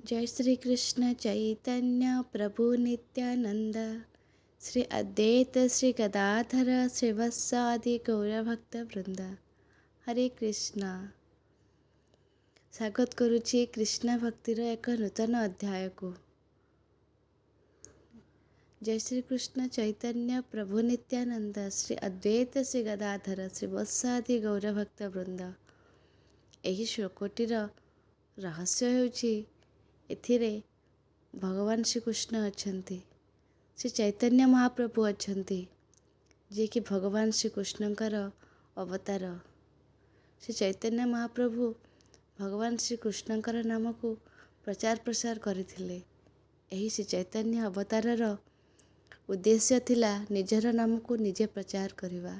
जय श्री कृष्ण चैतन्य प्रभु नित्यानंद श्री अद्वैत श्री गदाधर श्रीवत्सादि गौरभक्त वृंद। हरे कृष्ण। स्वागत करुछि कृष्ण भक्तिर एक नूतन अध्याय को। जय श्री कृष्ण चैतन्य प्रभु नित्यानंद श्री अद्वैत श्री गदाधर श्रीवत्सादि गौरभक्त वृंद। ଏହି ଶ୍ଲୋକଟିର ରହସ୍ୟ ହେଉଛି ଏଥିରେ ଭଗବାନ ଶ୍ରୀକୃଷ୍ଣ ଅଛନ୍ତି, ଶ୍ରୀ ଚୈତନ୍ୟ ମହାପ୍ରଭୁ ଅଛନ୍ତି, ଯିଏକି ଭଗବାନ ଶ୍ରୀକୃଷ୍ଣଙ୍କର ଅବତାର। ଶ୍ରୀ ଚୈତନ୍ୟ ମହାପ୍ରଭୁ ଭଗବାନ ଶ୍ରୀକୃଷ୍ଣଙ୍କର ନାମକୁ ପ୍ରଚାର ପ୍ରସାର କରିଥିଲେ। ଏହି ଶ୍ରୀ ଚୈତନ୍ୟ ଅବତାରର ଉଦ୍ଦେଶ୍ୟ ଥିଲା ନିଜର ନାମକୁ ନିଜେ ପ୍ରଚାର କରିବା।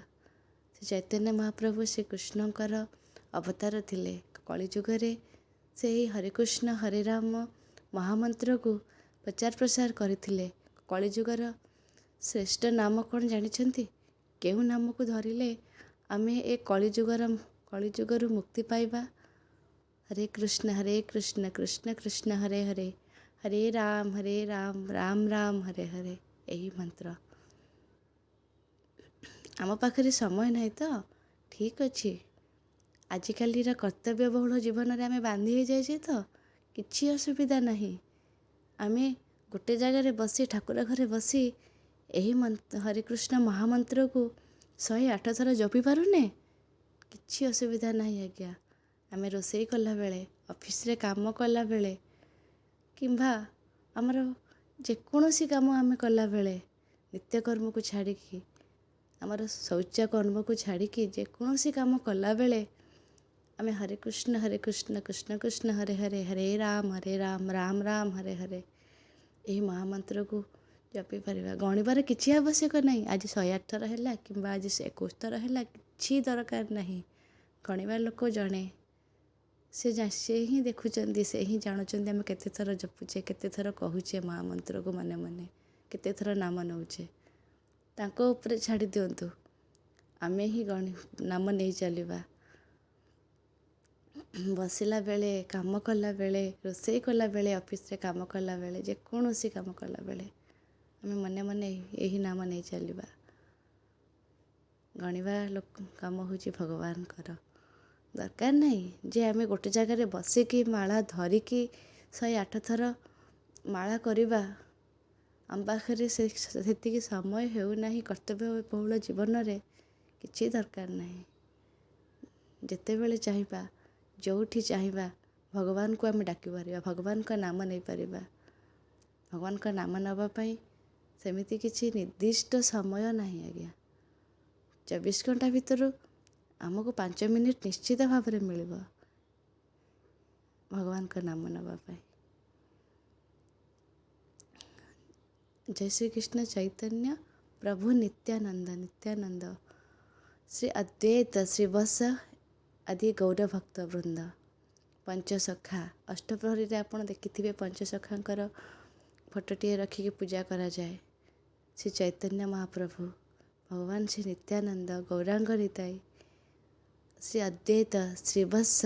ଶ୍ରୀ ଚୈତନ୍ୟ ମହାପ୍ରଭୁ ଶ୍ରୀକୃଷ୍ଣଙ୍କର ଅବତାର ଥିଲେ। କଳିଯୁଗରେ ସେହି ହରେକୃଷ୍ଣ ହରେ ରାମ ମହାମନ୍ତ୍ରକୁ ପ୍ରଚାର ପ୍ରସାର କରିଥିଲେ। କଳିଯୁଗର ଶ୍ରେଷ୍ଠ ନାମ କ'ଣ ଜାଣିଛନ୍ତି? କେଉଁ ନାମକୁ ଧରିଲେ ଆମେ ଏ କଳିଯୁଗରୁ ମୁକ୍ତି ପାଇବା? ହରେ କୃଷ୍ଣ କୃଷ୍ଣ କୃଷ୍ଣ ହରେ ହରେ, ହରେ ରାମ ରାମ ରାମ ହରେ ହରେ। ଏହି ମନ୍ତ୍ର। ଆମ ପାଖରେ ସମୟ ନାହିଁ ତ ଠିକ୍ ଅଛି। ଆଜିକାଲିର କର୍ତ୍ତବ୍ୟବହୁଳ ଜୀବନରେ ଆମେ ବାନ୍ଧି ହୋଇଯାଇଛେ ତ କିଛି ଅସୁବିଧା ନାହିଁ। ଆମେ ଗୋଟେ ଜାଗାରେ ବସି ଠାକୁର ଘରେ ବସି ଏହି ହରେକୃଷ୍ଣ ମହାମନ୍ତ୍ରକୁ 108 ଥର ଜପି ପାରୁନେ? କିଛି ଅସୁବିଧା ନାହିଁ ଆଜ୍ଞା। ଆମେ ରୋଷେଇ କଲାବେଳେ, ଅଫିସରେ କାମ କଲାବେଳେ କିମ୍ବା ଆମର ଯେକୌଣସି କାମ ଆମେ କଲାବେଳେ, ନିତ୍ୟକର୍ମକୁ ଛାଡ଼ିକି, ଆମର ଶୌଚ କର୍ମକୁ ଛାଡ଼ିକି ଯେକୌଣସି କାମ କଲାବେଳେ ଆମେ ହରେକୃଷ୍ଣ କୃଷ୍ଣ କୃଷ୍ଣ ହରେ ହରେ, ହରେ ରାମ ରାମ ରାମ ହରେ ହରେ ଏହି ମହାମନ୍ତ୍ରକୁ ଜପି ପାରିବା। ଗଣିବାର କିଛି ଆବଶ୍ୟକ ନାହିଁ। ଆଜି 108 ଥର ହେଲା କିମ୍ବା ଆଜି 21 ଥର ହେଲା, କିଛି ଦରକାର ନାହିଁ। ଗଣିବା ଲୋକ ଜଣେ, ସେ ହିଁ ଦେଖୁଛନ୍ତି, ସେ ହିଁ ଜାଣୁଛନ୍ତି ଆମେ କେତେ ଥର ଜପୁଛେ, କେତେ ଥର କହୁଛେ ମହାମନ୍ତ୍ରକୁ ମନେ ମନେ, କେତେ ଥର ନାମ ନେଉଛେ। ତାଙ୍କ ଉପରେ ଛାଡ଼ି ଦିଅନ୍ତୁ, ଆମେ ହିଁ ନାମ ନେଇ ଚାଲିବା। ବସିଲା ବେଳେ, କାମ କଲାବେଳେ, ରୋଷେଇ କଲାବେଳେ, ଅଫିସରେ କାମ କଲାବେଳେ, ଯେକୌଣସି କାମ କଲାବେଳେ ଆମେ ମନେ ମନେ ଏହି ନାମ ନେଇ ଚାଲିବା। ଗଣିବା କାମ ହେଉଛି ଭଗବାନଙ୍କର। ଦରକାର ନାହିଁ ଯେ ଆମେ ଗୋଟେ ଜାଗାରେ ବସିକି ମାଳା ଧରିକି 108 ଥର ମାଳା କରିବା। ଆମ ପାଖରେ ସେତିକି ସମୟ ହେଉନାହିଁ କର୍ତ୍ତବ୍ୟବହୁଳ ଜୀବନରେ। କିଛି ଦରକାର ନାହିଁ। ଯେତେବେଳେ ଚାହିଁବା, ଯେଉଁଠି ଚାହିଁବା ଭଗବାନଙ୍କୁ ଆମେ ଡାକିପାରିବା, ଭଗବାନଙ୍କ ନାମ ନେଇପାରିବା। ଭଗବାନଙ୍କ ନାମ ନେବା ପାଇଁ ସେମିତି କିଛି ନିର୍ଦ୍ଦିଷ୍ଟ ସମୟ ନାହିଁ ଆଜ୍ଞା। 24 ଘଣ୍ଟା ଭିତରୁ ଆମକୁ 5 ମିନିଟ୍ ନିଶ୍ଚିତ ଭାବରେ ମିଳିବ ଭଗବାନଙ୍କ ନାମ ନେବା ପାଇଁ। ଜୟ ଶ୍ରୀକୃଷ୍ଣ ଚୈତନ୍ୟ ପ୍ରଭୁ ନିତ୍ୟାନନ୍ଦ ଶ୍ରୀ ଅଦ୍ୱୈତ ଶ୍ରୀବତ୍ସ ଆଦି ଗୌରଭକ୍ତ ବୃନ୍ଦ। ପଞ୍ଚସଖା। ଅଷ୍ଟପ୍ରହରୀରେ ଆପଣ ଦେଖିଥିବେ ପଞ୍ଚସଖାଙ୍କର ଫଟୋଟିଏ ରଖିକି ପୂଜା କରାଯାଏ। ଶ୍ରୀ ଚୈତନ୍ୟ ମହାପ୍ରଭୁ, ଭଗବାନ ଶ୍ରୀ ନିତ୍ୟାନନ୍ଦ, ଗୌରାଙ୍ଗ ନିତାଇ, ଶ୍ରୀ ଅଦ୍ୱୈତ, ଶ୍ରୀବତ୍ସ,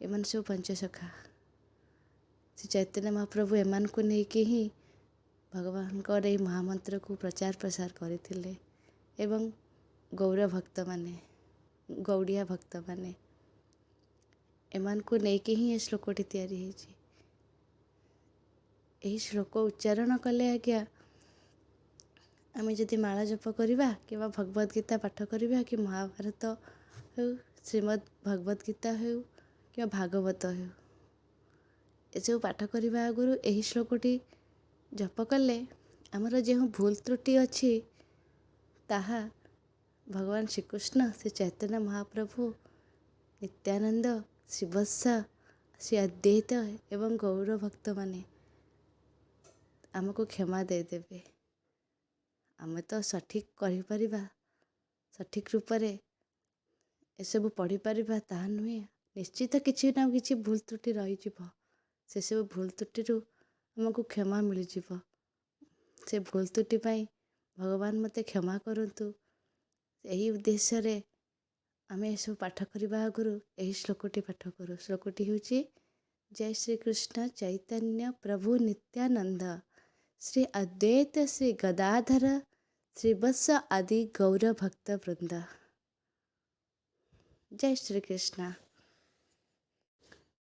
ଏମାନେ ସବୁ ପଞ୍ଚସଖା। ଶ୍ରୀ ଚୈତନ୍ୟ ମହାପ୍ରଭୁ ଏମାନଙ୍କୁ ନେଇକି ହିଁ ଭଗବାନଙ୍କର ଏହି ମହାମନ୍ତ୍ରକୁ ପ୍ରଚାର ପ୍ରସାର କରିଥିଲେ। ଏବଂ ଗୌରଭକ୍ତମାନେ, ଗୌଡ଼ିଆ ଭକ୍ତମାନେ, ଏମାନଙ୍କୁ ନେଇକି ହିଁ ଏ ଶ୍ଲୋକଟି ତିଆରି ହେଇଛି। ଏହି ଶ୍ଲୋକ ଉଚ୍ଚାରଣ କଲେ ଆଜ୍ଞା, ଆମେ ଯଦି ମାଳା ଜପ କରିବା କିମ୍ବା ଭଗବତ ଗୀତା ପାଠ କରିବା କି ମହାଭାରତ ହେଉ, ଶ୍ରୀମଦ୍ ଭଗବତ ଗୀତା ହେଉ କିମ୍ବା ଭାଗବତ ହେଉ, ଏସବୁ ପାଠ କରିବା ଆଗରୁ ଏହି ଶ୍ଲୋକଟି ଜପ କଲେ ଆମର ଯେଉଁ ଭୁଲ ତ୍ରୁଟି ଅଛି ତାହା ଭଗବାନ ଶ୍ରୀକୃଷ୍ଣ, ଶ୍ରୀ ଚୈତନ୍ୟ ମହାପ୍ରଭୁ, ନିତ୍ୟାନନ୍ଦ, ଶ୍ରୀବତ୍ସ, ଶ୍ରୀ ଅଦ୍ୱୈତ ଏବଂ ଗୌର ଭକ୍ତମାନେ ଆମକୁ କ୍ଷମା ଦେଇଦେବେ। ଆମେ ତ ସଠିକ୍ କରିପାରିବା, ସଠିକ୍ ରୂପରେ ଏସବୁ ପଢ଼ିପାରିବା ତାହା ନୁହେଁ। ନିଶ୍ଚିତ କିଛି ନା କିଛି ଭୁଲ ତ୍ରୁଟି ରହିଯିବ। ସେସବୁ ଭୁଲ ତ୍ରୁଟିରୁ ଆମକୁ କ୍ଷମା ମିଳିଯିବ। ସେ ଭୁଲ ତ୍ରୁଟି ପାଇଁ ଭଗବାନ ମୋତେ କ୍ଷମା କରନ୍ତୁ। ଏହି ଉଦ୍ଦେଶ୍ୟରେ ଆମେ ଏସବୁ ପାଠ କରିବା ଆଗରୁ ଏହି ଶ୍ଲୋକଟି ପାଠ କରୁ। ଶ୍ଲୋକଟି ହେଉଛି जय श्री कृष्ण चैतन्य प्रभु नित्यानंद, श्री अद्वैत श्री गदाधर श्रीवत्स आदि गौर भक्त वृंद। जय श्री कृष्ण।